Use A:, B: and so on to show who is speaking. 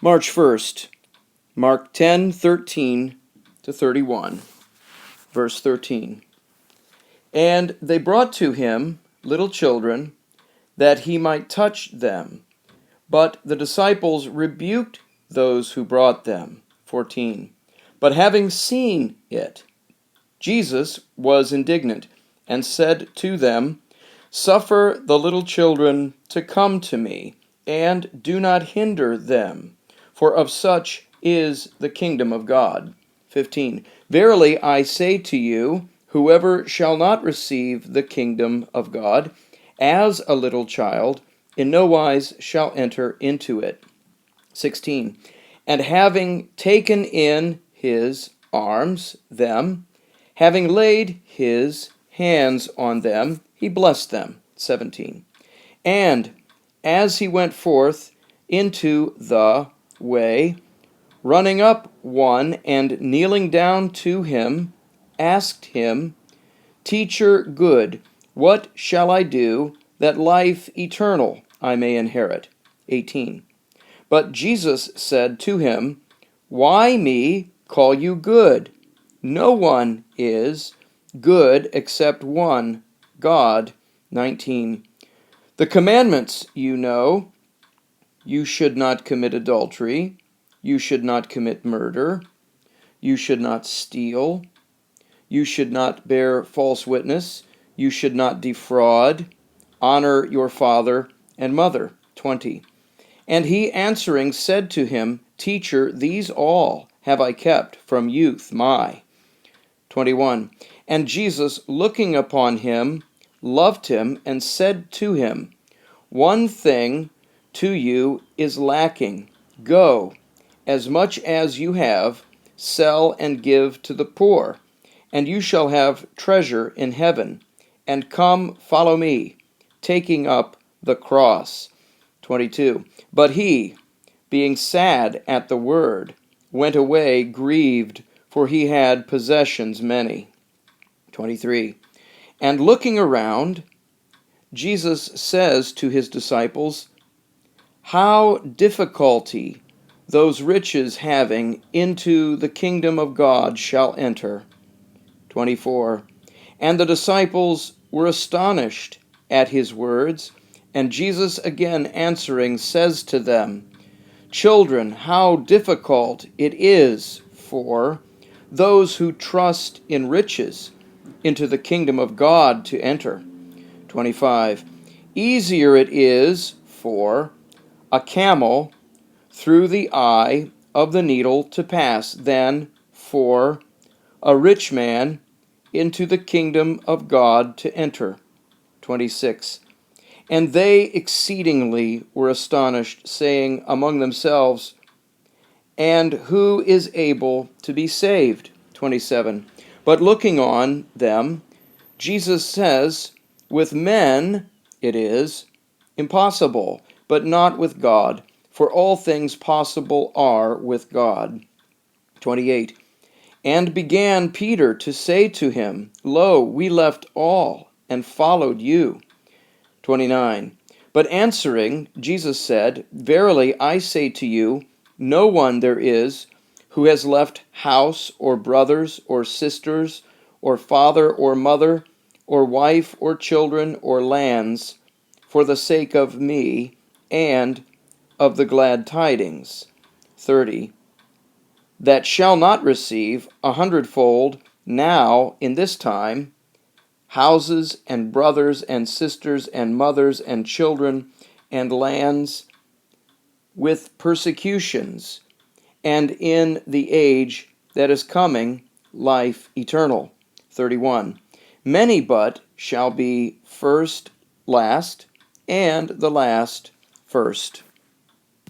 A: March 1st, Mark 10:13 to 31, verse 13. And they brought to him little children, that he might touch them. But the disciples rebuked those who brought them. 14. But having seen it, Jesus was indignant, and said to them, Suffer the little children to come to me, and do not hinder them, for of such is the kingdom of God. 15. Verily I say to you, whoever shall not receive the kingdom of God as a little child, in no wise shall enter into it. 16. And having taken in his arms them, having laid his hands on them, he blessed them. 17. And as he went forth into the way, running up one and kneeling down to him, asked him, Teacher good, what shall I do that life eternal I may inherit? 18. But Jesus said to him, Why me call you good? No one is good except one, God. 19. The commandments you know: you should not commit adultery, you should not commit murder, you should not steal, you should not bear false witness, you should not defraud, honor your father and mother. 20. And he answering said to him, Teacher, these all have I kept from youth my. 21. And Jesus, looking upon him, loved him, and said to him, One thing to you is lacking. Go, as much as you have, sell and give to the poor, and you shall have treasure in heaven. And come, follow me, taking up the cross. 22. But he, being sad at the word, went away grieved, for he had possessions many. 23. And looking around, Jesus says to his disciples, How difficulty those riches having into the kingdom of God shall enter. 24. And the disciples were astonished at his words, and Jesus again answering says to them, Children, how difficult it is for those who trust in riches into the kingdom of God to enter. 25. Easier it is for a camel through the eye of the needle to pass than for a rich man into the kingdom of God to enter. 26. And they exceedingly were astonished, saying among themselves, And who is able to be saved? 27. But looking on them, Jesus says, With men it is impossible, but not with God, for all things possible are with God. 28. And began Peter to say to him, Lo, we left all and followed you. 29. But answering, Jesus said, Verily I say to you, no one there is who has left house or brothers or sisters or father or mother or wife or children or lands for the sake of me and of the glad tidings. 30. That shall not receive 100-fold now in this time houses and brothers and sisters and mothers and children and lands with persecutions, and in the age that is coming life eternal. 31. Many but shall be first last, and the last first.